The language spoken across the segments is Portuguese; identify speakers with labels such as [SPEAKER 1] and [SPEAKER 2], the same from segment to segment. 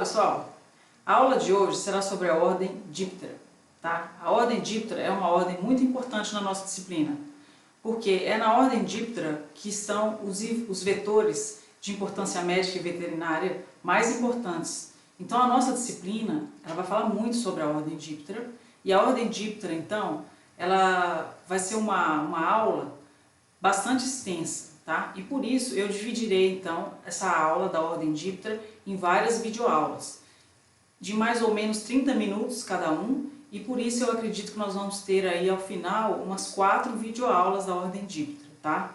[SPEAKER 1] pessoal, a aula de hoje será sobre a ordem Diptera, tá? A ordem Diptera é uma ordem muito importante na nossa disciplina, porque é na ordem Diptera que estão os vetores de importância médica e veterinária mais importantes. Então a nossa disciplina ela vai falar muito sobre a ordem Diptera, e a ordem Diptera, então, ela vai ser uma aula bastante extensa, tá? E por isso eu dividirei então essa aula da ordem Diptera em várias videoaulas, de mais ou menos 30 minutos cada um, e por isso eu acredito que nós vamos ter aí ao final umas 4 videoaulas da ordem Diptera, tá?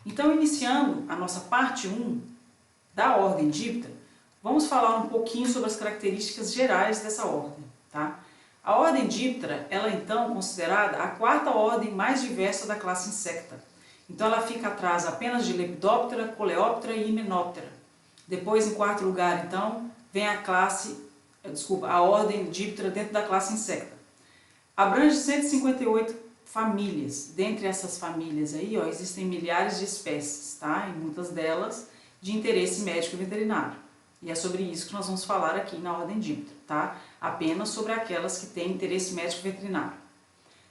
[SPEAKER 1] Então, iniciando a nossa parte 1 da ordem Diptera, vamos falar um pouquinho sobre as características gerais dessa ordem, tá? A ordem Diptera, ela então é considerada a 4ª ordem mais diversa da classe Insecta. Então ela fica atrás apenas de Lepidoptera, Coleóptera e Hymenoptera. Depois, em 4º lugar, então, vem a ordem Diptera dentro da classe Insecta. Abrange 158 famílias. Dentre essas famílias aí, ó, existem milhares de espécies, tá? E muitas delas de interesse médico e veterinário. E é sobre isso que nós vamos falar aqui na ordem Diptera, tá? Apenas sobre aquelas que têm interesse médico e veterinário.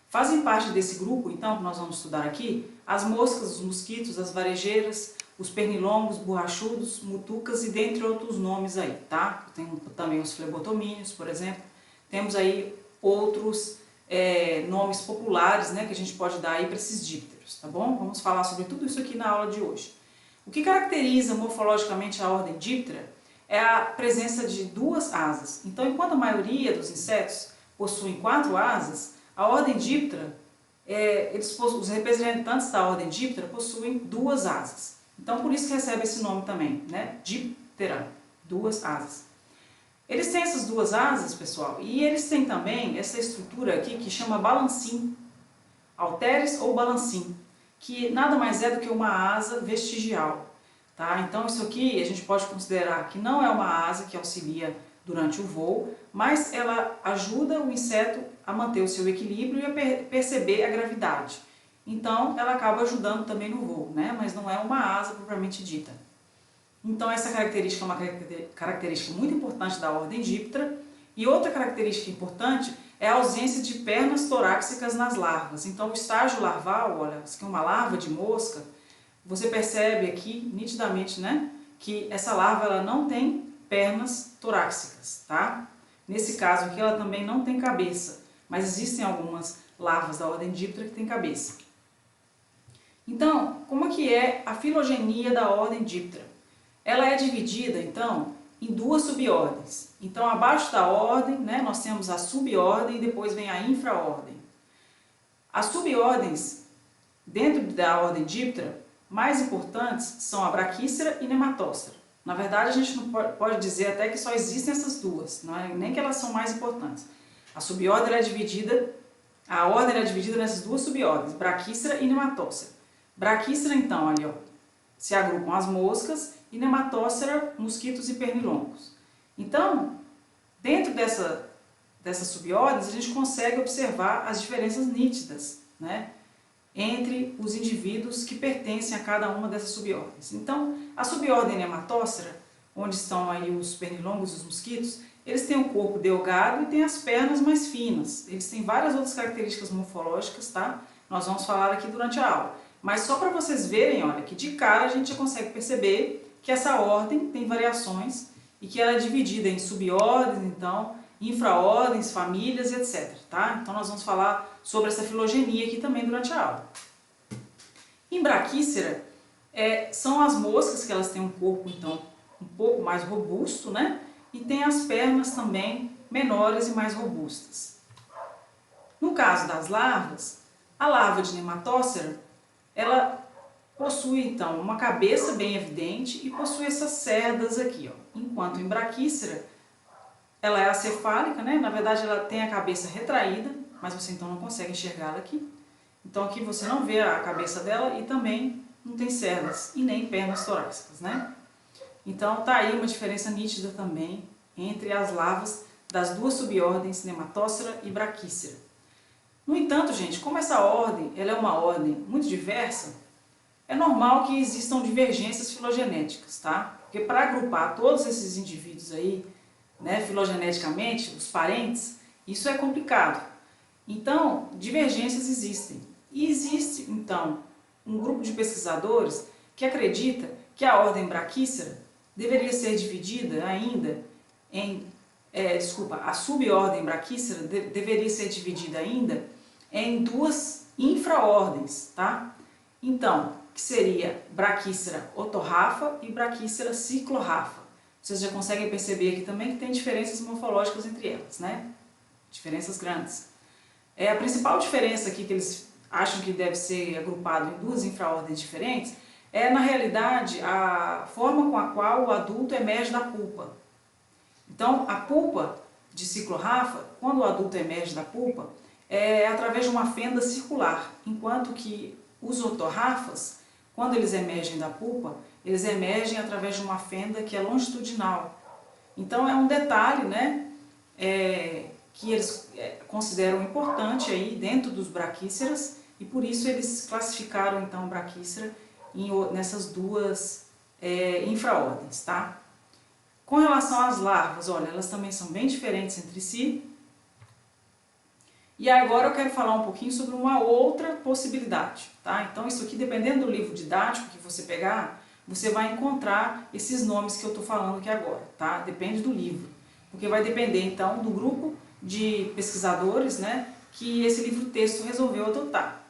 [SPEAKER 1] Fazem parte desse grupo, então, que nós vamos estudar aqui, as moscas, os mosquitos, as varejeiras, os pernilongos, borrachudos, mutucas e dentre outros nomes aí, tá? Tem também os flebotomíneos, por exemplo. Temos aí outros nomes populares, né, que a gente pode dar aí para esses dípteros, tá bom? Vamos falar sobre tudo isso aqui na aula de hoje. O que caracteriza morfologicamente a ordem Diptera é a presença de 2 asas. Então, enquanto a maioria dos insetos possuem 4 asas, a ordem Diptera, os representantes da ordem Diptera possuem 2 asas. Então, por isso que recebe esse nome também, né? Diptera, 2 asas. Eles têm essas 2 asas, pessoal, e eles têm também essa estrutura aqui que chama balancim, halteres ou balancim, que nada mais é do que uma asa vestigial, tá? Então, isso aqui a gente pode considerar que não é uma asa que auxilia durante o voo, mas ela ajuda o inseto a manter o seu equilíbrio e a perceber a gravidade. Então, ela acaba ajudando também no voo, né? Mas não é uma asa propriamente dita. Então, essa característica é uma característica muito importante da ordem Diptera. E outra característica importante é a ausência de pernas torácicas nas larvas. Então, o estágio larval, olha, isso aqui é uma larva de mosca, você percebe aqui nitidamente, né, que essa larva ela não tem pernas torácicas, tá? Nesse caso aqui, ela também não tem cabeça, mas existem algumas larvas da ordem Diptera que têm cabeça. Então, como é que é a filogenia da ordem Diptera? Ela é dividida, então, em 2 subordens. Então, abaixo da ordem, né, nós temos a subordem e depois vem a infraordem. As subordens, dentro da ordem Diptera, mais importantes são a Brachycera e Nematócera. Na verdade, a gente não pode dizer até que só existem essas 2, não é nem que elas são mais importantes. A subordem é dividida, a ordem é dividida nessas 2 subordens, Brachycera e Nematócera. Brachycera, então, ali, ó, se agrupam as moscas e Nematócera, mosquitos e pernilongos. Então, dentro dessas subordens, a gente consegue observar as diferenças nítidas, né, entre os indivíduos que pertencem a cada uma dessas subordens. Então, a subordem Nematócera, onde estão aí os pernilongos e os mosquitos, eles têm o corpo delgado e têm as pernas mais finas. Eles têm várias outras características morfológicas, tá? Nós vamos falar aqui durante a aula. Mas só para vocês verem, olha, que de cara a gente já consegue perceber que essa ordem tem variações e que ela é dividida em subordens, então, infraordens, famílias e etc. Tá? Então nós vamos falar sobre essa filogenia aqui também durante a aula. Em Brachycera, são as moscas que elas têm um corpo, então, um pouco mais robusto, né? E tem as pernas também menores e mais robustas. No caso das larvas, a larva de Nematócera, ela possui, então, uma cabeça bem evidente e possui essas cerdas aqui, ó. Enquanto em Brachycera, ela é acefálica, né? Na verdade, ela tem a cabeça retraída, mas você então não consegue enxergá-la aqui. Então, aqui você não vê a cabeça dela e também não tem cerdas e nem pernas torácicas, né? Então, tá aí uma diferença nítida também entre as larvas das 2 subordens Nematócera e Brachycera. No entanto, gente, como essa ordem ela é uma ordem muito diversa, é normal que existam divergências filogenéticas, tá? Porque para agrupar todos esses indivíduos aí né, filogeneticamente, os parentes, isso é complicado. Então, divergências existem. E existe, então, um grupo de pesquisadores que acredita que a ordem Brachycera deveria ser dividida ainda em... a subordem Brachycera deveria ser dividida ainda em duas infraordens, tá? Então, que seria Brachycera otorrafa e Brachycera ciclorrafa. Vocês já conseguem perceber aqui também que tem diferenças morfológicas entre elas, né? Diferenças grandes. A principal diferença aqui que eles acham que deve ser agrupado em duas infraordens diferentes é, na realidade, a forma com a qual o adulto emerge da pulpa. Então, a pulpa de ciclorrafa, quando o adulto emerge da pulpa, é através de uma fenda circular, enquanto que os otorrafas, quando eles emergem da pulpa, eles emergem através de uma fenda que é longitudinal. Então, é um detalhe, né, que eles consideram importante aí dentro dos Brachyceras, e por isso eles classificaram então o Brachycera nessas duas infraordens, tá? Com relação às larvas, olha, elas também são bem diferentes entre si. E agora eu quero falar um pouquinho sobre uma outra possibilidade, tá? Então isso aqui, dependendo do livro didático que você pegar, você vai encontrar esses nomes que eu estou falando aqui agora, tá? Depende do livro, porque vai depender então do grupo de pesquisadores, né, que esse livro-texto resolveu adotar.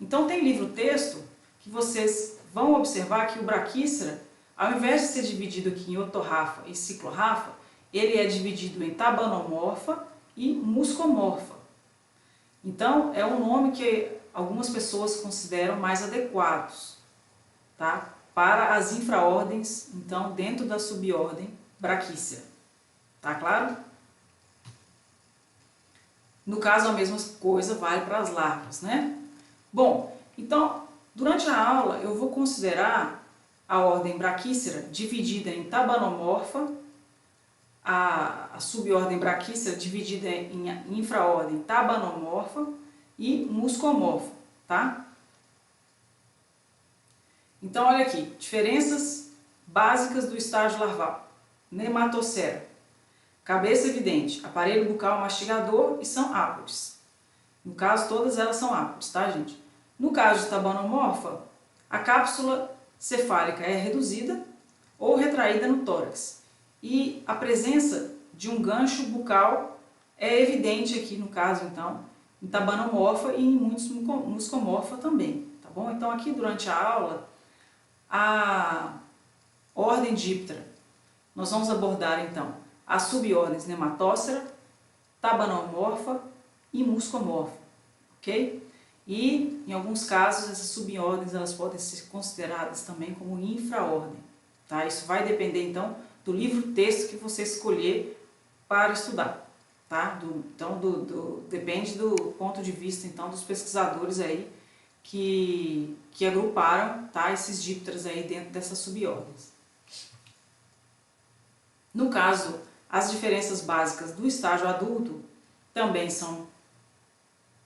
[SPEAKER 1] Então tem livro-texto que vocês vão observar que o Brachycera, ao invés de ser dividido aqui em otorrafa e ciclorrafa, ele é dividido em tabanomorfa e muscomorfa. Então é um nome que algumas pessoas consideram mais adequados, tá, para as infraordens, então dentro da subordem Brachycera. Tá claro? No caso, a mesma coisa vale para as larvas, né? Bom, então, durante a aula eu vou considerar a ordem Brachycera dividida em tabanomorfa, a subordem Brachycera dividida em infraordem tabanomorfa e muscomorfa, tá? Então, olha aqui, diferenças básicas do estágio larval. Nematocera. Cabeça evidente, aparelho bucal mastigador e são ápodes. No caso, todas elas são ápodes, tá, gente? No caso de tabanomorfa, a cápsula cefálica é reduzida ou retraída no tórax. E a presença de um gancho bucal é evidente aqui, no caso, então, em tabanomorfa e em muitos muscomorfa também, tá bom? Então, aqui durante a aula, a ordem Diptera, nós vamos abordar, então, as subordens Nematocera, tabanomorfa e muscomorfa, ok? E, em alguns casos, essas subordens elas podem ser consideradas também como infraordem, tá? Isso vai depender, então, do livro-texto que você escolher para estudar, tá? Depende do ponto de vista, então, dos pesquisadores aí que agruparam, tá, esses dípteras aí dentro dessas subordens. No caso, as diferenças básicas do estágio adulto também são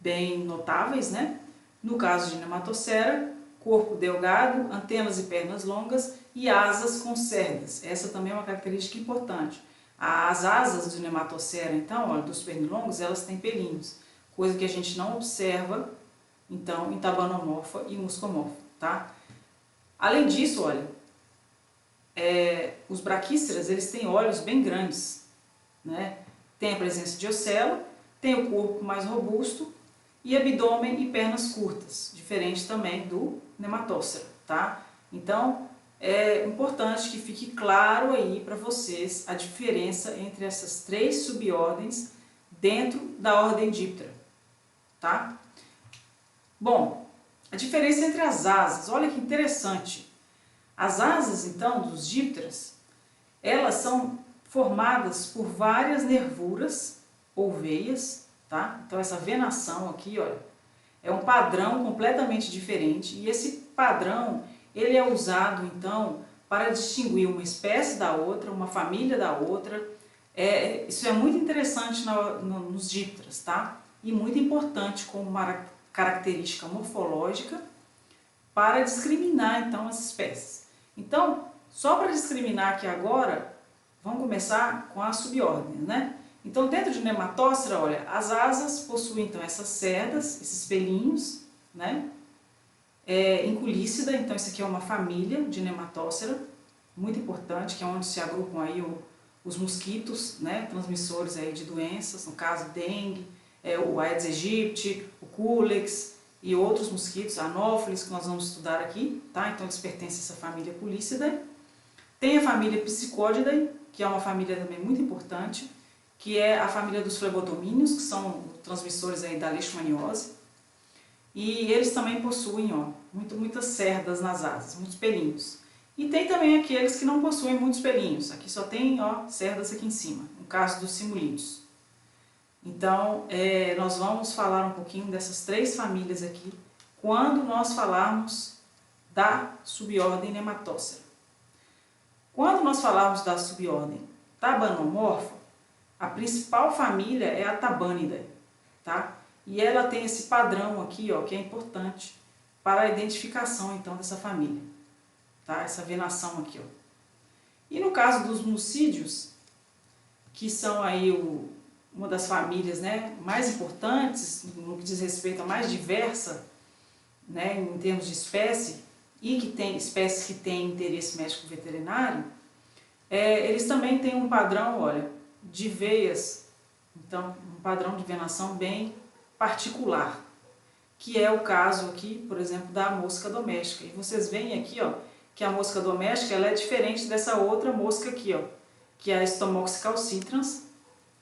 [SPEAKER 1] bem notáveis, né? No caso de Nematocera, corpo delgado, antenas e pernas longas e asas com cerdas. Essa também é uma característica importante. As asas do Nematocera, então, olha, dos pernilongos, elas têm pelinhos, coisa que a gente não observa, então, em tabanomorfa e muscomorfa, tá? Além disso, olha, os Brachyceras, eles têm olhos bem grandes, né? Tem a presença de ocelo, tem o corpo mais robusto e abdômen e pernas curtas, diferente também do Nematocera, tá? Então, é importante que fique claro aí para vocês a diferença entre essas três subordens dentro da ordem Diptera, tá? Bom, a diferença entre as asas, olha que interessante. As asas, então, dos dípteras, elas são formadas por várias nervuras ou veias, tá? Então essa venação aqui, olha, é um padrão completamente diferente e esse padrão, ele é usado, então, para distinguir uma espécie da outra, uma família da outra. Isso é muito interessante nos dípteras, tá? E muito importante como uma característica morfológica para discriminar, então, as espécies. Então, só para discriminar aqui agora, vamos começar com as subordens, né? Então, dentro de Nematócera, olha, as asas possuem então essas cerdas, esses pelinhos, né? Inculícida, então isso aqui é uma família de Nematócera, muito importante, que é onde se agrupam aí os mosquitos, né? Transmissores aí de doenças, no caso dengue, o Aedes aegypti, o Culex e outros mosquitos, Anopheles, que nós vamos estudar aqui, tá? Então eles pertencem a essa família Pulicidae. Tem a família Psychodidae, que é uma família também muito importante, que é a família dos flebotomíneos, que são transmissores aí da leishmaniose. E eles também possuem, ó, muitas cerdas nas asas, muitos pelinhos. E tem também aqueles que não possuem muitos pelinhos. Aqui só tem, ó, cerdas aqui em cima, no caso dos simulídeos. Então, nós vamos falar um pouquinho dessas três famílias aqui, quando nós falarmos da subordem Nematócera. Quando nós falarmos da subordem Tabanomorpha, a principal família é a Tabanidae, tá? E ela tem esse padrão aqui, ó, que é importante para a identificação, então, dessa família, tá? Essa venação aqui, ó. E no caso dos mucídeos, que são aí uma das famílias, né, mais importantes, no que diz respeito a mais diversa, né, em termos de espécie, e que tem espécies que têm interesse médico veterinário, eles também têm um padrão, olha, de veias, então um padrão de venação bem particular, que é o caso aqui, por exemplo, da mosca doméstica. E vocês veem aqui, ó, que a mosca doméstica ela é diferente dessa outra mosca aqui, ó, que é a Stomoxys calcitrans.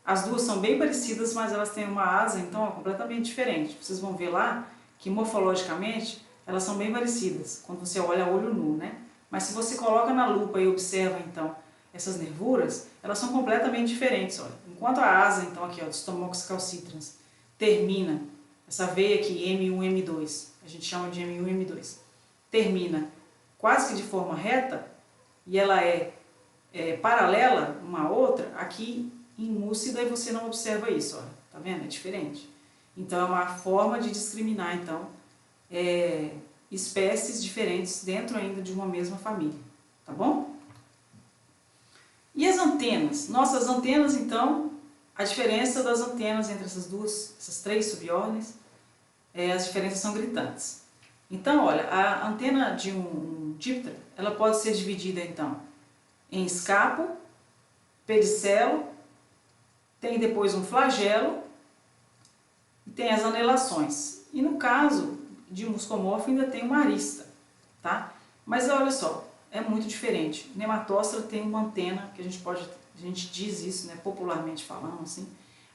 [SPEAKER 1] As duas são bem parecidas, mas elas têm uma asa, então, ó, completamente diferente. Vocês vão ver lá que morfologicamente elas são bem parecidas, quando você olha a olho nu, né? Mas se você coloca na lupa e observa, então, essas nervuras, elas são completamente diferentes, olha. Enquanto a asa, então, aqui, ó, do Stomoxys calcitrans, termina, essa veia aqui, M1, M2, a gente chama de M1, M2, termina quase que de forma reta, e ela é paralela uma à outra, aqui em Múcida você não observa isso, olha, tá vendo? É diferente. Então, é uma forma de discriminar, então, espécies diferentes dentro ainda de uma mesma família, tá bom? E as antenas? Nossas antenas, então, a diferença das antenas entre essas três subordens, as diferenças são gritantes. Então, olha, a antena de um díptero, ela pode ser dividida, então, em escapo, pedicelo, tem depois um flagelo e tem as anelações. E no caso de muscomorfo ainda tem uma arista, tá? Mas olha só, é muito diferente. Nematócera tem uma antena, que a gente diz isso, né, popularmente falando assim,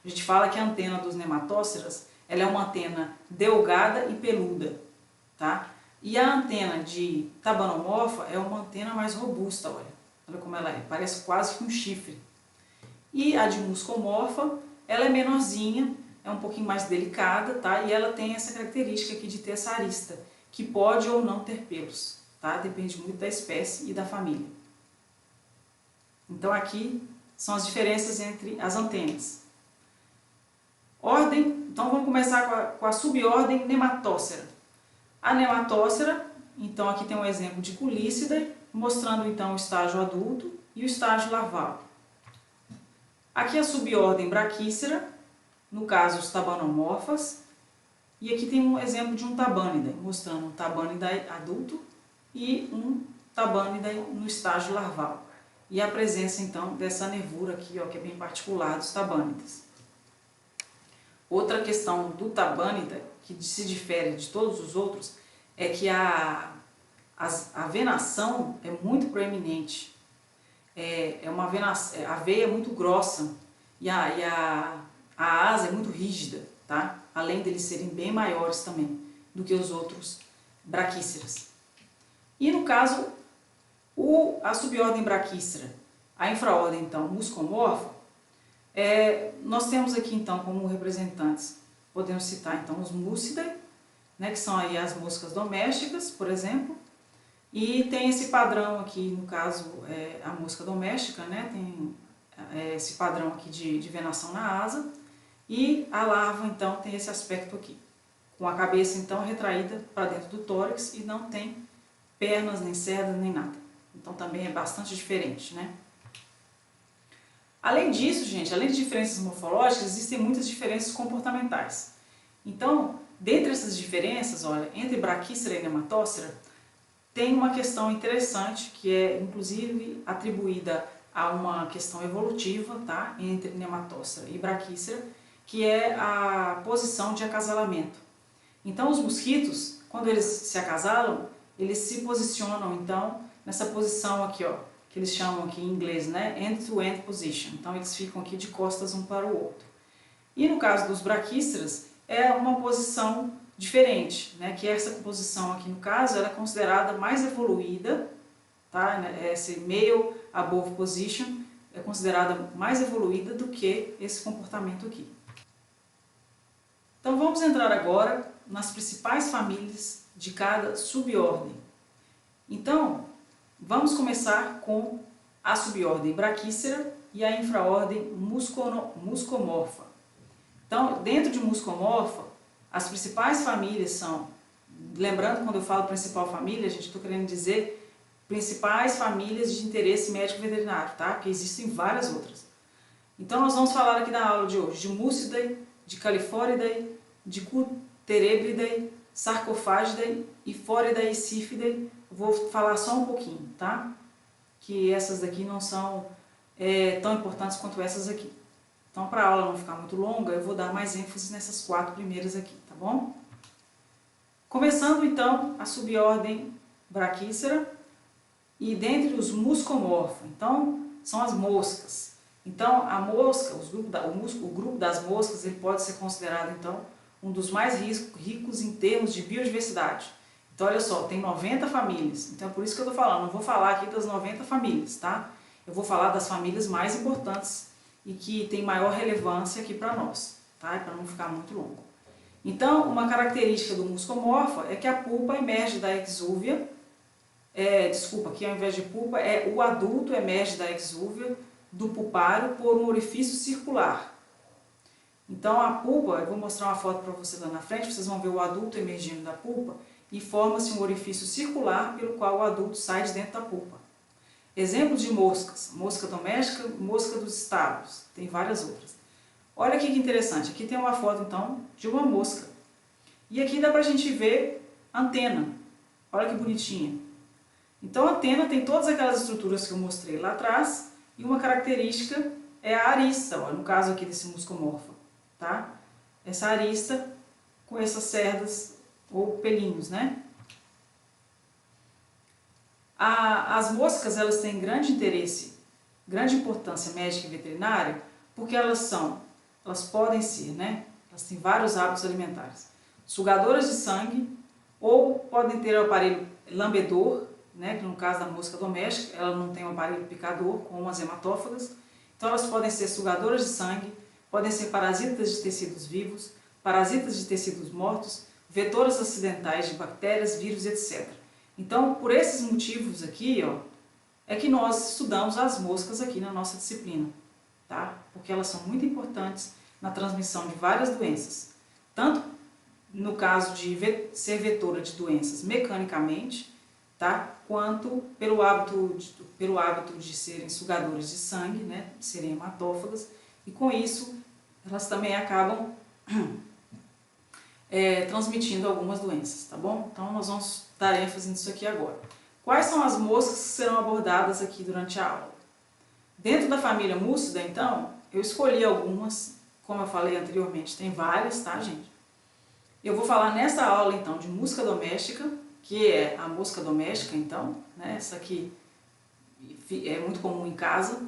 [SPEAKER 1] a gente fala que a antena dos nematóceras, ela é uma antena delgada e peluda, tá? E a antena de Tabanomorpha é uma antena mais robusta, olha como ela é, parece quase que um chifre. E a de Muscomorpha, ela é menorzinha, é um pouquinho mais delicada, tá? E ela tem essa característica aqui de ter essa arista, que pode ou não ter pelos, tá? Depende muito da espécie e da família. Então aqui são as diferenças entre as antenas. Ordem, então vamos começar com a subordem Nematócera. A Nematócera, então aqui tem um exemplo de Culícida, mostrando então o estágio adulto e o estágio larval. Aqui a subordem Brachícera, no caso os Tabanomorphas, e aqui tem um exemplo de um Tabanidae, mostrando um Tabanidae adulto e um Tabanidae no estágio larval. E a presença então dessa nervura aqui, ó, que é bem particular dos Tabanidas. Outra questão do Tabanidae, que se difere de todos os outros, é que a venação é muito proeminente. A veia é muito grossa e a asa é muito rígida, tá? Além deles serem bem maiores também do que os outros braquíceras. E no caso, a subordem Brachícera, a infraordem então Muscomorpha, nós temos aqui então como representantes, podemos citar então os Mucidae, né, que são aí as moscas domésticas, por exemplo, e tem esse padrão aqui, no caso, a mosca doméstica, né, tem esse padrão aqui de venação na asa, e a larva então tem esse aspecto aqui, com a cabeça então retraída para dentro do tórax e não tem pernas, nem cerdas, nem nada. Então também é bastante diferente, né? Além disso, gente, além de diferenças morfológicas, existem muitas diferenças comportamentais. Então, dentre essas diferenças, olha, entre Brachycera e Nematócera, tem uma questão interessante que é, inclusive, atribuída a uma questão evolutiva, tá? Entre Nematócera e Brachycera, que é a posição de acasalamento. Então, os mosquitos, quando eles se acasalam, eles se posicionam, então, nessa posição aqui, ó, que eles chamam aqui em inglês, né, end-to-end position. Então, eles ficam aqui de costas um para o outro. E no caso dos Brachyceras, é uma posição diferente, né, que essa posição aqui, no caso, ela é considerada mais evoluída, tá? Esse male above position é considerada mais evoluída do que esse comportamento aqui. Então, vamos entrar agora nas principais famílias de cada subordem. Então, vamos começar com a subordem Brachycera e a infraordem Muscomorpha. Então, dentro de Muscomorpha, as principais famílias são, lembrando quando eu falo principal família, gente, estou querendo dizer principais famílias de interesse médico veterinário, tá? Porque existem várias outras. Então, nós vamos falar aqui na aula de hoje de Mucidae, de Calliphoridae, de Cuterebridae, Sarcophagidae e Phoridae e Siphidae. Vou falar só um pouquinho, tá? Que essas daqui não são tão importantes quanto essas aqui. Então, para a aula não ficar muito longa, eu vou dar mais ênfase nessas 4 primeiras aqui, tá bom? Começando, então, a subordem Brachycera e dentre os Muscomorpha. Então, são as moscas. Então, a mosca, o grupo das moscas, ele pode ser considerado, então, um dos mais ricos em termos de biodiversidade. Então, olha só, tem 90 famílias. Então, é por isso que eu estou falando, não vou falar aqui das 90 famílias, tá? Eu vou falar das famílias mais importantes e que tem maior relevância aqui para nós, tá? Para não ficar muito longo. Então, uma característica do Muscomorpha é que a pulpa emerge da exúvia, aqui ao invés de pulpa, o adulto emerge da exúvia do pulpário por um orifício circular. Então, a pulpa, eu vou mostrar uma foto para vocês lá na frente, vocês vão ver o adulto emergindo da pulpa e forma-se um orifício circular pelo qual o adulto sai de dentro da pulpa. Exemplos de moscas: mosca doméstica, mosca dos estábulos, tem várias outras. Olha aqui que interessante, aqui tem uma foto então de uma mosca. E aqui dá pra gente ver antena, olha que bonitinha. Então a antena tem todas aquelas estruturas que eu mostrei lá atrás e uma característica é a arista, olha, no caso aqui desse Muscomorpha, tá? Essa arista com essas cerdas ou pelinhos, né? As moscas, elas têm grande interesse, grande importância médica e veterinária, porque elas podem ser, né? Elas têm vários hábitos alimentares. Sugadoras de sangue, ou podem ter o aparelho lambedor, né? Que no caso da mosca doméstica, ela não tem um aparelho picador, como as hematófagas. Então elas podem ser sugadoras de sangue, podem ser parasitas de tecidos vivos, parasitas de tecidos mortos, vetoras acidentais de bactérias, vírus, etc. Então, por esses motivos aqui, ó, é que nós estudamos as moscas aqui na nossa disciplina, tá? Porque elas são muito importantes na transmissão de várias doenças, tanto no caso de ser vetora de doenças mecanicamente, tá? Quanto pelo hábito de serem sugadores de sangue, né? De serem hematófagas, e com isso elas também acabam transmitindo algumas doenças, tá bom? Então nós vamos dar ênfase nisso aqui agora. Quais são as moscas que serão abordadas aqui durante a aula? Dentro da família Mucidae, então, eu escolhi algumas, como eu falei anteriormente, tem várias, tá, gente? Eu vou falar nessa aula, então, de mosca doméstica, que é a mosca doméstica, então, né? Essa aqui é muito comum em casa.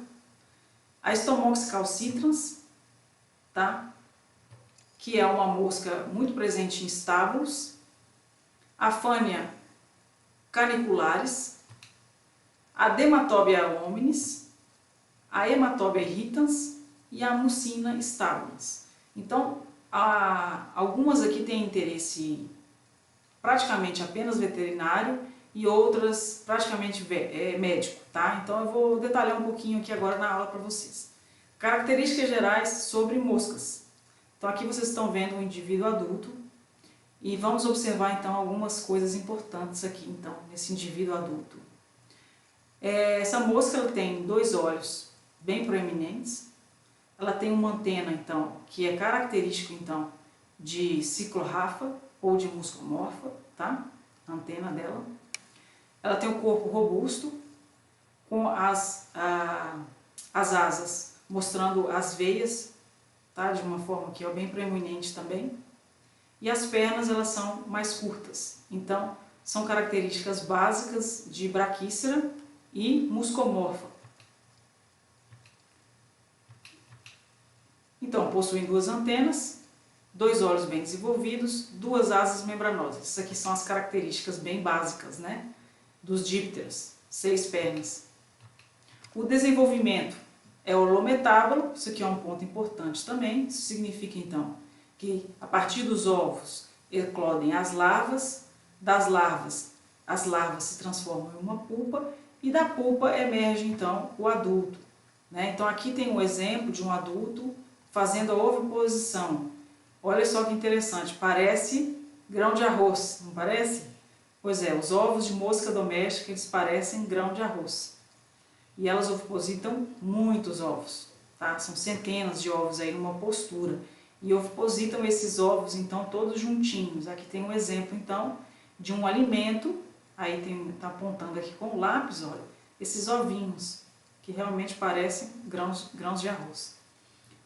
[SPEAKER 1] A Stomoxys calcitrans, tá? Que é uma mosca muito presente em estábulos. A Phania canicularis, a Dermatobia hominis, a Hematobia irritans e a Mucina stabilis. Então, algumas aqui têm interesse praticamente apenas veterinário e outras praticamente médico, tá? Então eu vou detalhar um pouquinho aqui agora na aula para vocês. Características gerais sobre moscas. Então aqui vocês estão vendo um indivíduo adulto e vamos observar então algumas coisas importantes aqui então nesse indivíduo adulto. Essa mosca ela tem 2 olhos bem proeminentes, ela tem uma antena, então, que é característico, então, de ciclorrafa ou de muscomorfa, tá? A antena dela. Ela tem um corpo robusto, com as asas mostrando as veias, tá? De uma forma que é bem proeminente também. E as pernas, elas são mais curtas. Então, são características básicas de Brachycera e muscomorfa. Então, possuem duas antenas, dois olhos bem desenvolvidos, duas asas membranosas. Essas aqui são as características bem básicas, né, dos dípteras, 6 pernas. O desenvolvimento é holometábalo, isso aqui é um ponto importante também. Isso significa, então, que a partir dos ovos eclodem as larvas, das larvas, as larvas se transformam em uma pupa e da pupa emerge, então, o adulto, né? Então, aqui tem um exemplo de um adulto fazendo a oviposição. Olha só que interessante, parece grão de arroz, não parece? Pois é, os ovos de mosca doméstica, eles parecem grão de arroz. E elas ovipositam muitos ovos, tá? São centenas de ovos aí numa postura. E ovipositam esses ovos, então, todos juntinhos. Aqui tem um exemplo, então, de um alimento. Aí está apontando aqui com o lápis, olha, esses ovinhos, que realmente parecem grãos de arroz.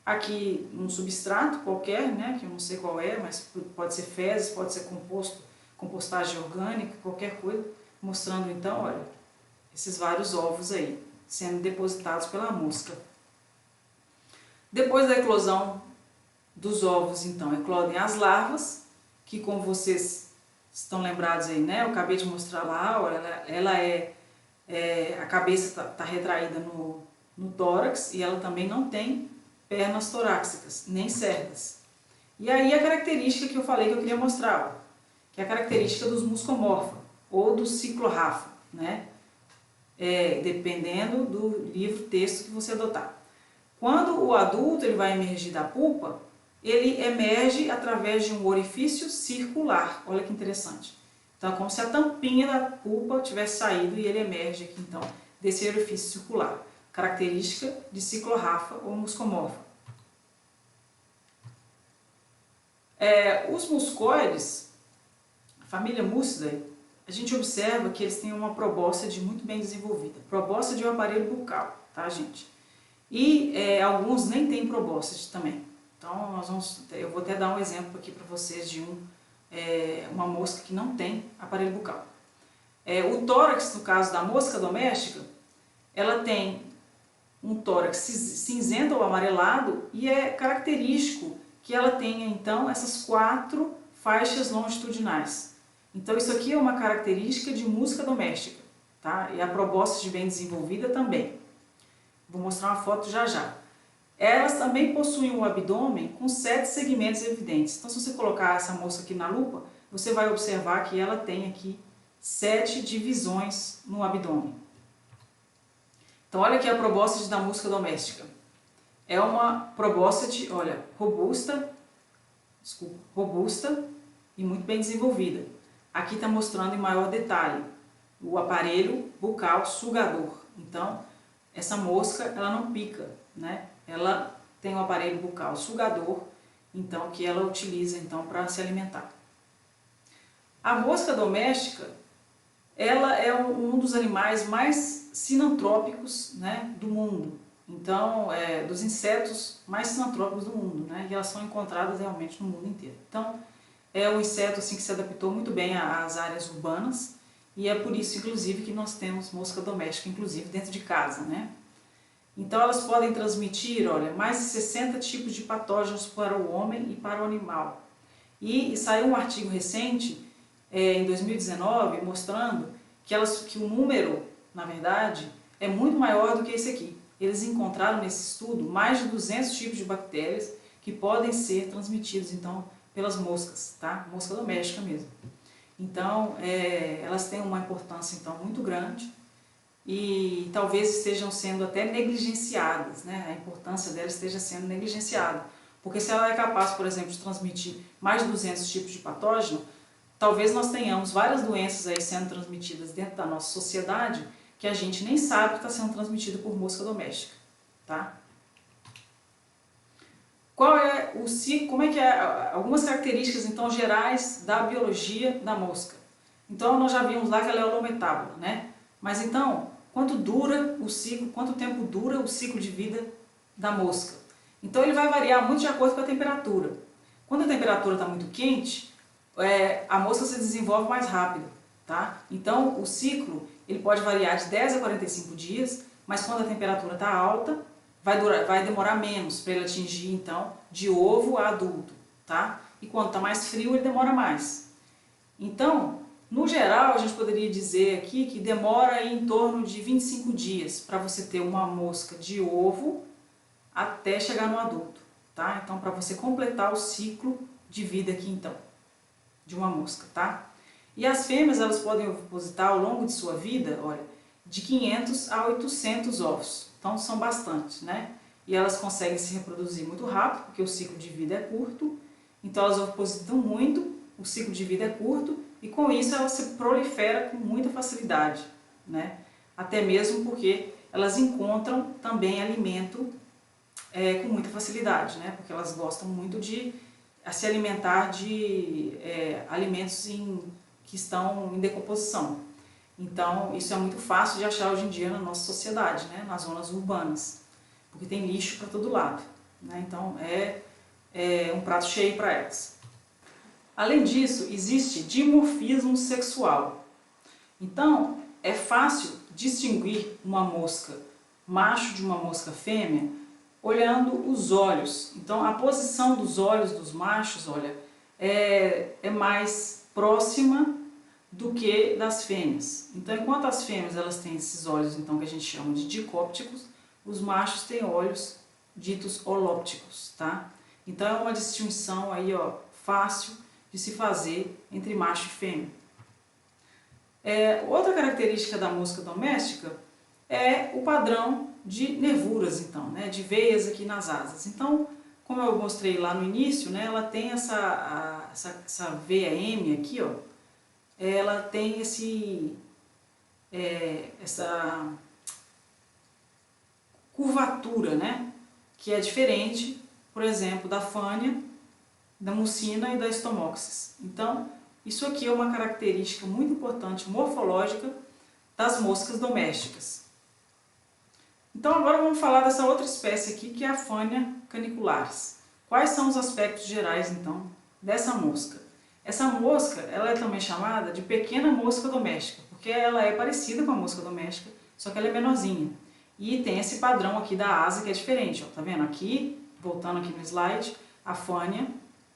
[SPEAKER 1] Aqui um substrato qualquer, né, que eu não sei qual é, mas pode ser fezes, pode ser compostagem orgânica, qualquer coisa, mostrando então, olha, esses vários ovos aí, sendo depositados pela mosca. Depois da eclosão dos ovos, então, eclodem as larvas, que como vocês estão lembrados aí, né, eu acabei de mostrar lá, olha, a cabeça está retraída no tórax e ela também não tem pernas torácicas, nem cerdas. E aí a característica que eu falei que eu queria mostrar, ó, que é a característica dos muscomorfa ou do ciclorrafa, né? Dependendo do livro, texto que você adotar. Quando o adulto ele vai emergir da pupa, ele emerge através de um orifício circular. Olha que interessante. Então é como se a tampinha da pupa tivesse saído e ele emerge aqui então desse orifício circular. Característica de ciclorrafa ou muscomorfa. Os muscoides, a família Muscidae, a gente observa que eles têm uma probóscide muito bem desenvolvida. Probóscide é o aparelho bucal, tá, gente? E alguns nem têm probóscide também. Então, eu vou até dar um exemplo aqui para vocês de uma mosca que não tem aparelho bucal. O tórax, no caso da mosca doméstica, ela tem um tórax cinzento ou amarelado e é característico que ela tenha, então, essas 4 faixas longitudinais. Então, isso aqui é uma característica de mosca doméstica, tá? E a probóscide bem desenvolvida também. Vou mostrar uma foto já já. Elas também possuem um abdômen com 7 segmentos evidentes. Então, se você colocar essa mosca aqui na lupa, você vai observar que ela tem aqui 7 divisões no abdômen. Então, olha aqui a probóscide da mosca doméstica. É uma probóscide, olha, robusta e muito bem desenvolvida. Aqui está mostrando em maior detalhe o aparelho bucal sugador. Então, essa mosca, ela não pica, né? Ela tem um aparelho bucal sugador, então, que ela utiliza então para se alimentar. A mosca doméstica, ela é um dos animais mais sinantrópicos, né, do mundo. Então, dos insetos mais sinantrópicos do mundo, né? E elas são encontradas realmente no mundo inteiro. Então, é um inseto assim, que se adaptou muito bem às áreas urbanas e é por isso, inclusive, que nós temos mosca doméstica, inclusive, dentro de casa, né? Então, elas podem transmitir, olha, mais de 60 tipos de patógenos para o homem e para o animal. E saiu um artigo recente, em 2019, mostrando que o número, na verdade, é muito maior do que esse aqui. Eles encontraram nesse estudo mais de 200 tipos de bactérias que podem ser transmitidos, então, pelas moscas, tá? Mosca doméstica mesmo. Então, elas têm uma importância, então, muito grande e talvez estejam sendo até negligenciadas, né? A importância delas esteja sendo negligenciada. Porque se ela é capaz, por exemplo, de transmitir mais de 200 tipos de patógeno, talvez nós tenhamos várias doenças aí sendo transmitidas dentro da nossa sociedade que a gente nem sabe que está sendo transmitido por mosca doméstica, tá? Qual é o ciclo, como é que é, algumas características então gerais da biologia da mosca. Então nós já vimos lá que ela é holometábola, né? Mas então, quanto dura o ciclo, quanto tempo dura o ciclo de vida da mosca? Então ele vai variar muito de acordo com a temperatura. Quando a temperatura está muito quente, a mosca se desenvolve mais rápido, tá? Então o ciclo ele pode variar de 10 a 45 dias, mas quando a temperatura está alta, vai demorar menos para ele atingir então de ovo a adulto, tá? E quando está mais frio ele demora mais. Então, no geral, a gente poderia dizer aqui que demora em torno de 25 dias para você ter uma mosca de ovo até chegar no adulto, tá? Então, para você completar o ciclo de vida aqui então, de uma mosca, tá? E as fêmeas, elas podem ovipositar ao longo de sua vida, olha, de 500 a 800 ovos. Então, são bastantes, né? E elas conseguem se reproduzir muito rápido, porque o ciclo de vida é curto. Então, elas ovipositam muito, o ciclo de vida é curto, e com isso ela se prolifera com muita facilidade, né? Até mesmo porque elas encontram também alimento com muita facilidade, né? Porque elas gostam muito de se alimentar de alimentos que estão em decomposição. Então, isso é muito fácil de achar hoje em dia na nossa sociedade, né? Nas zonas urbanas, porque tem lixo para todo lado, né? Então, é um prato cheio para elas. Além disso, existe dimorfismo sexual. Então, é fácil distinguir uma mosca macho de uma mosca fêmea olhando os olhos. Então, a posição dos olhos dos machos, olha, é mais próxima do que das fêmeas. Então, enquanto as fêmeas elas têm esses olhos então que a gente chama de dicópticos, os machos têm olhos ditos holópticos, tá? Então, é uma distinção aí, ó, fácil de se fazer entre macho e fêmea. Outra característica da mosca doméstica é o padrão de nervuras, então, né, de veias aqui nas asas. Então, como eu mostrei lá no início, né, ela tem essa veia M aqui, ó, ela tem essa curvatura, né, que é diferente, por exemplo, da fânia, da mucina e da Stomopsis. Então, isso aqui é uma característica muito importante morfológica das moscas domésticas. Então agora vamos falar dessa outra espécie aqui, que é a Fânia canicularis. Quais são os aspectos gerais então dessa mosca? Essa mosca, ela é também chamada de pequena mosca doméstica, porque ela é parecida com a mosca doméstica, só que ela é menorzinha. E tem esse padrão aqui da asa que é diferente, ó, tá vendo? Aqui, voltando aqui no slide, a Fânia,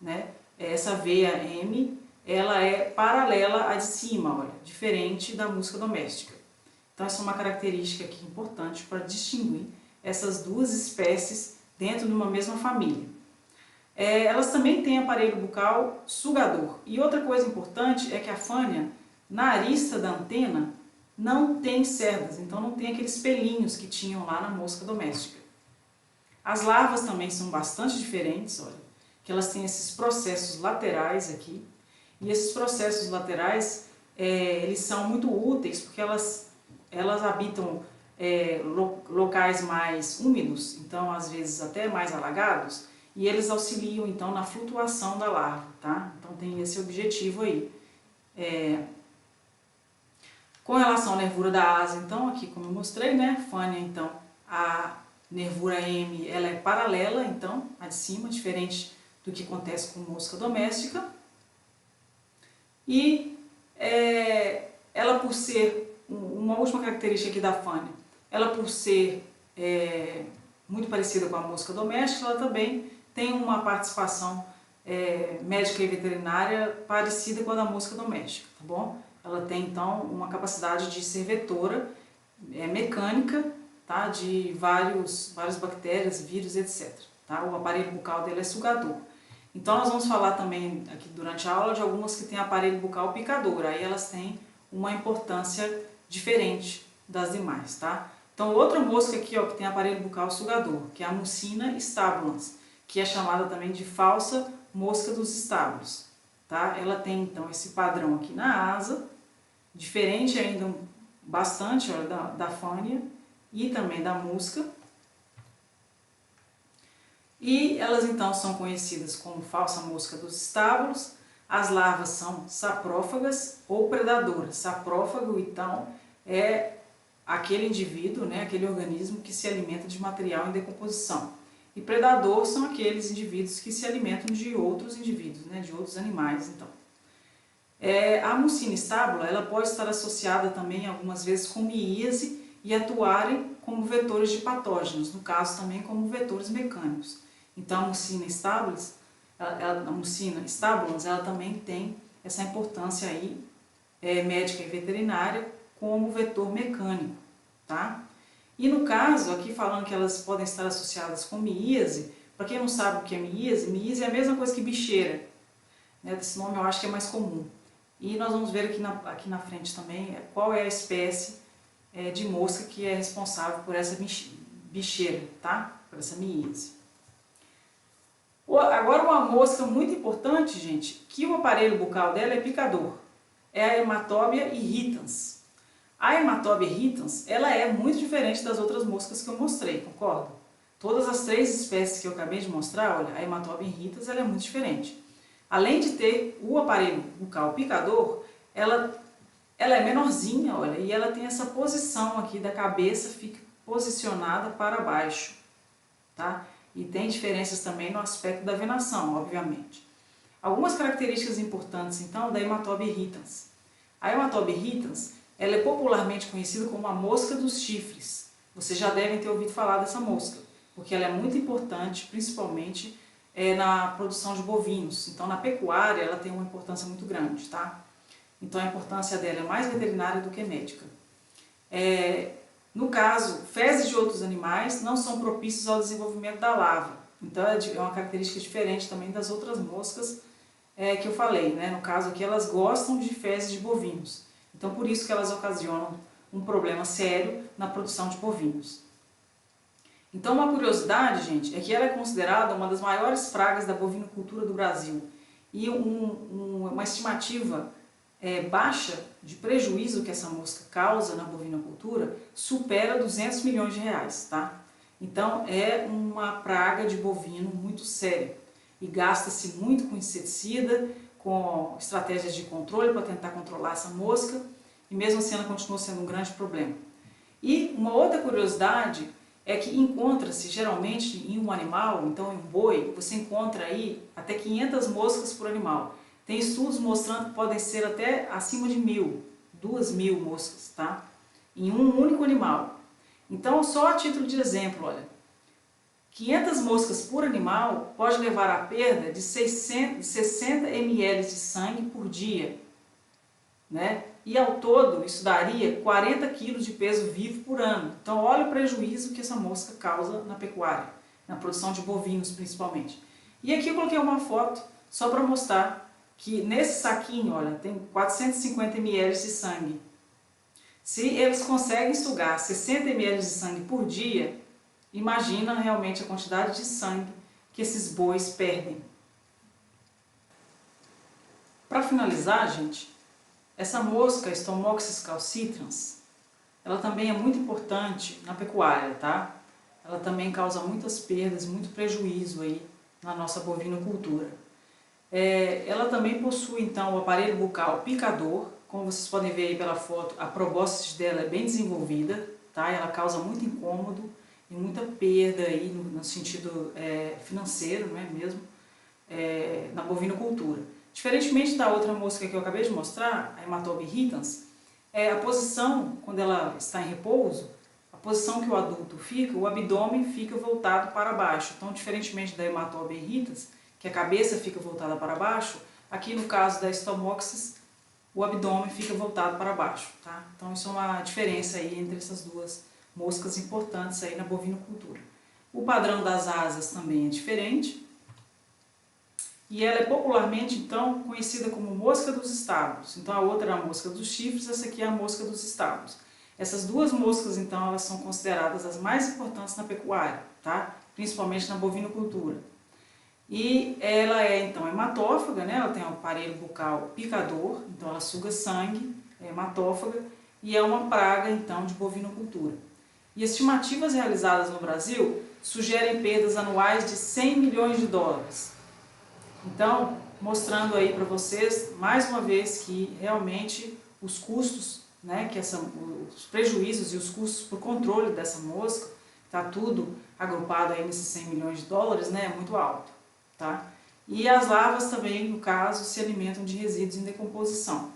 [SPEAKER 1] né? Essa veia M, ela é paralela à de cima, olha, diferente da mosca doméstica. Então essa é uma característica aqui importante para distinguir essas duas espécies dentro de uma mesma família. Elas também têm aparelho bucal sugador. E outra coisa importante é que a Fânia, na arista da antena, não tem cerdas, então não tem aqueles pelinhos que tinham lá na mosca doméstica. As larvas também são bastante diferentes, olha, que elas têm esses processos laterais aqui, e esses processos laterais, eles são muito úteis, porque elas habitam locais mais úmidos, então às vezes até mais alagados, e eles auxiliam então na flutuação da larva, tá? Então tem esse objetivo aí. Com relação à nervura da asa, então, aqui como eu mostrei, né, Fânia, então, a nervura M, ela é paralela, então, a de cima, diferente do que acontece com mosca doméstica. E ela, por ser, uma última característica aqui da Fânia, ela por ser muito parecida com a mosca doméstica, ela também tem uma participação médica e veterinária parecida com a da mosca doméstica, tá bom? Ela tem, então, uma capacidade de ser vetora mecânica, tá? De várias bactérias, vírus, etc. Tá? O aparelho bucal dela é sugador. Então, nós vamos falar também, aqui durante a aula, de algumas que têm aparelho bucal picador. Aí elas têm uma importância diferente das demais, tá? Então, outra mosca aqui, ó, que tem aparelho bucal sugador, que é a Mucina stabulans, que é chamada também de falsa mosca dos estábulos, tá? Ela tem, então, esse padrão aqui na asa, diferente ainda bastante, olha, da Fânia e também da musca. E elas então são conhecidas como falsa mosca dos estábulos. As larvas são saprófagas ou predadoras. Saprófago, então, é aquele indivíduo, né, aquele organismo que se alimenta de material em decomposição. E predador são aqueles indivíduos que se alimentam de outros indivíduos, né, de outros animais, então. A mucina estábula, ela pode estar associada também algumas vezes com miíase e atuarem como vetores de patógenos, no caso também como vetores mecânicos. Então a mucina estábulas, ela também tem essa importância aí, médica e veterinária como vetor mecânico, tá? E no caso, aqui falando que elas podem estar associadas com miíase, para quem não sabe o que é miíase é a mesma coisa que bicheira, né? Desse nome eu acho que é mais comum. E nós vamos ver aqui na frente também qual é a espécie de mosca que é responsável por essa bicheira, tá? Por essa miíase. Agora uma mosca muito importante, gente, que o aparelho bucal dela é picador, é a Hematobia irritans. A Hematobia irritans, ela é muito diferente das outras moscas que eu mostrei, concorda? Todas as 3 espécies que eu acabei de mostrar, olha, a Hematobia irritans, ela é muito diferente. Além de ter o aparelho bucal picador, ela é menorzinha, olha, e ela tem essa posição aqui da cabeça, fica posicionada para baixo, tá? E tem diferenças também no aspecto da venação, obviamente. Algumas características importantes, então, da Hematobia irritans. A Hematobia irritans, ela é popularmente conhecida como a mosca dos chifres. Vocês já devem ter ouvido falar dessa mosca, porque ela é muito importante, principalmente na produção de bovinos. Então, na pecuária, ela tem uma importância muito grande, tá? Então, a importância dela é mais veterinária do que médica. No caso, fezes de outros animais não são propícios ao desenvolvimento da larva. Então, é uma característica diferente também das outras moscas que eu falei, né? No caso aqui, elas gostam de fezes de bovinos. Então, por isso que elas ocasionam um problema sério na produção de bovinos. Então, uma curiosidade, gente, é que ela é considerada uma das maiores pragas da bovinocultura do Brasil. E uma estimativa baixa de prejuízo que essa mosca causa na bovinocultura supera 200 milhões de reais, tá? Então, é uma praga de bovino muito séria. E gasta-se muito com inseticida, com estratégias de controle para tentar controlar essa mosca, e mesmo assim ela continua sendo um grande problema. E uma outra curiosidade é que encontra-se geralmente em um animal, então em um boi, você encontra aí até 500 moscas por animal. Tem estudos mostrando que podem ser até acima de 1.000, 2.000 moscas, tá? Em um único animal. Então, só a título de exemplo, olha, 500 moscas por animal pode levar à perda de 60 ml de sangue por dia, né? E ao todo, isso daria 40 kg de peso vivo por ano. Então, olha o prejuízo que essa mosca causa na pecuária, na produção de bovinos principalmente. E aqui eu coloquei uma foto só para mostrar que nesse saquinho, olha, tem 450 ml de sangue. Se eles conseguem sugar 60 ml de sangue por dia, imagina realmente a quantidade de sangue que esses bois perdem. Para finalizar, gente, essa mosca Stomoxys calcitrans, ela também é muito importante na pecuária, tá? Ela também causa muitas perdas, muito prejuízo aí na nossa bovinocultura. Ela também possui então o aparelho bucal picador, como vocês podem ver aí pela foto, a probóscide dela é bem desenvolvida, tá? Ela causa muito incômodo e muita perda aí no sentido financeiro, não é mesmo? Na bovinocultura. Diferentemente da outra mosca que eu acabei de mostrar, a Hematobia irritans, a posição, quando ela está em repouso, a posição que o adulto fica, o abdômen fica voltado para baixo. Então, diferentemente da Hematobia irritans, que a cabeça fica voltada para baixo, aqui no caso da Stomoxys, o abdômen fica voltado para baixo, tá? Então, isso é uma diferença aí entre essas duas moscas importantes aí na bovinocultura. O padrão das asas também é diferente. E ela é popularmente, então, conhecida como mosca dos estábulos. Então, a outra é a mosca dos chifres, essa aqui é a mosca dos estábulos. Essas duas moscas, então, elas são consideradas as mais importantes na pecuária, tá? Principalmente na bovinocultura. E ela é, então, hematófaga, né? Ela tem um aparelho bucal picador, então ela suga sangue, é hematófaga, e é uma praga, então, de bovinocultura. E estimativas realizadas no Brasil sugerem perdas anuais de 100 milhões de dólares. Então, mostrando aí para vocês, mais uma vez, que realmente os custos, né, os prejuízos e os custos por controle dessa mosca, está tudo agrupado aí nesses 100 milhões de dólares, né, é muito alto, tá? E as larvas também, no caso, se alimentam de resíduos em decomposição.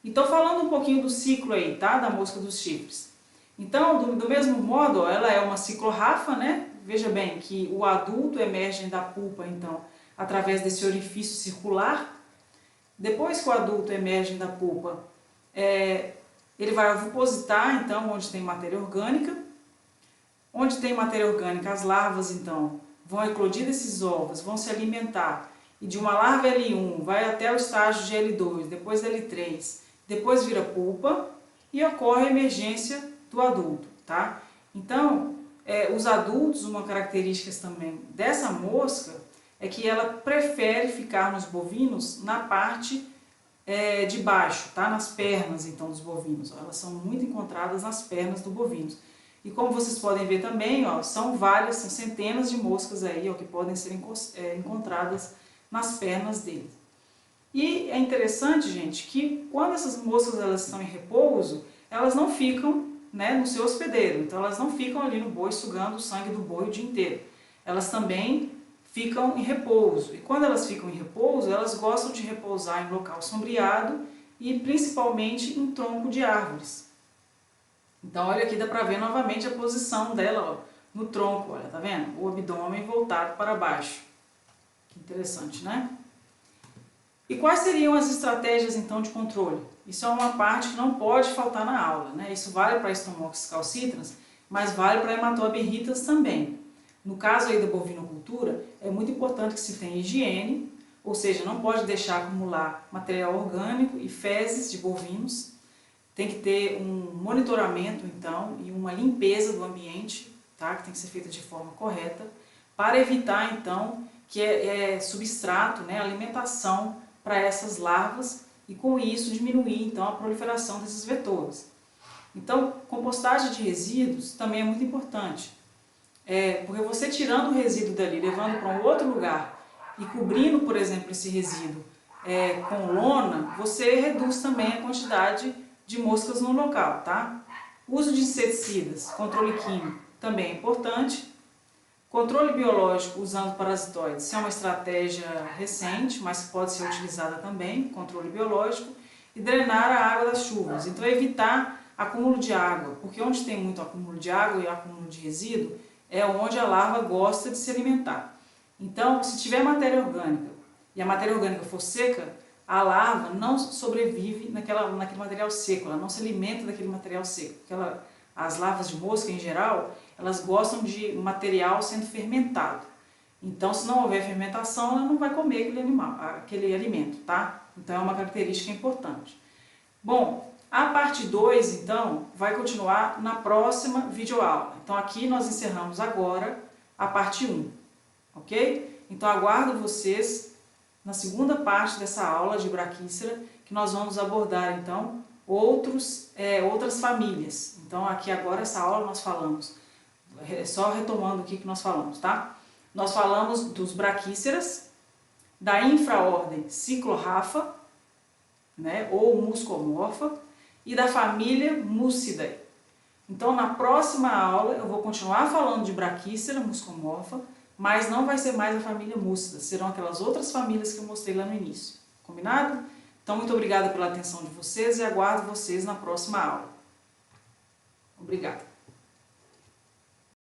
[SPEAKER 1] Então, falando um pouquinho do ciclo aí, tá, da mosca dos chifres. Então, do mesmo modo, ó, ela é uma ciclorrafa, né? Veja bem que o adulto emerge da pupa, então, através desse orifício circular. Depois que o adulto emerge da pupa, ele vai ovipositar, então, onde tem matéria orgânica. Onde tem matéria orgânica, as larvas, então, vão eclodir desses ovos, vão se alimentar. E de uma larva L1 vai até o estágio de L2, depois L3, depois vira pupa e ocorre a emergência do adulto, tá? Então, os adultos, uma característica também dessa mosca é que ela prefere ficar nos bovinos na parte de baixo, tá? Nas pernas, então, dos bovinos. Ó, elas são muito encontradas nas pernas dos bovinos. E como vocês podem ver também, ó, são centenas de moscas aí, ó, que podem ser encontradas nas pernas deles. E é interessante, gente, que quando essas moscas elas estão em repouso, elas não ficam, né, no seu hospedeiro. Então elas não ficam ali no boi sugando o sangue do boi o dia inteiro. Elas também ficam em repouso. E quando elas ficam em repouso, elas gostam de repousar em local sombreado e principalmente em tronco de árvores. Então olha aqui, dá para ver novamente a posição dela, ó, no tronco, olha, tá vendo? O abdômen voltado para baixo. Que interessante, né? E quais seriam as estratégias então de controle? Isso é uma parte que não pode faltar na aula, né? Isso vale para Stomoxys calcitrans, mas vale para Hematobihitas também. No caso aí da bovinocultura, é muito importante que se tenha higiene, ou seja, não pode deixar acumular material orgânico e fezes de bovinos. Tem que ter um monitoramento então e uma limpeza do ambiente, tá? Que tem que ser feita de forma correta, para evitar então que substrato, né, alimentação para essas larvas e com isso diminuir então a proliferação desses vetores. Então, compostagem de resíduos também é muito importante, porque você tirando o resíduo dali, levando para um outro lugar e cobrindo, por exemplo, esse resíduo com lona, você reduz também a quantidade de moscas no local, tá? Uso de inseticidas, controle químico também é importante. Controle biológico usando parasitoides é uma estratégia recente, mas pode ser utilizada também, controle biológico. E drenar a água das chuvas, então evitar acúmulo de água, porque onde tem muito acúmulo de água e acúmulo de resíduo, é onde a larva gosta de se alimentar. Então, se tiver matéria orgânica e a matéria orgânica for seca, a larva não sobrevive naquele material seco, ela não se alimenta daquele material seco. As larvas de mosca, em geral, elas gostam de material sendo fermentado. Então, se não houver fermentação, ela não vai comer aquele alimento, tá? Então, é uma característica importante. Bom, a parte 2, então, vai continuar na próxima videoaula. Então, aqui nós encerramos agora a parte 1, ok? Então, aguardo vocês na segunda parte dessa aula de Brachycera, que nós vamos abordar, então, outras famílias. Então, aqui agora, essa aula nós falamos, só retomando o que nós falamos, tá? Nós falamos dos Brachyceras, da infraordem Ciclorrafa, né, ou Muscomorpha, e da família Mucidae. Então, na próxima aula, eu vou continuar falando de Brachycera, Muscomorpha, mas não vai ser mais a família Mucida, serão aquelas outras famílias que eu mostrei lá no início. Combinado? Então, muito obrigada pela atenção de vocês e aguardo vocês na próxima aula. Obrigada.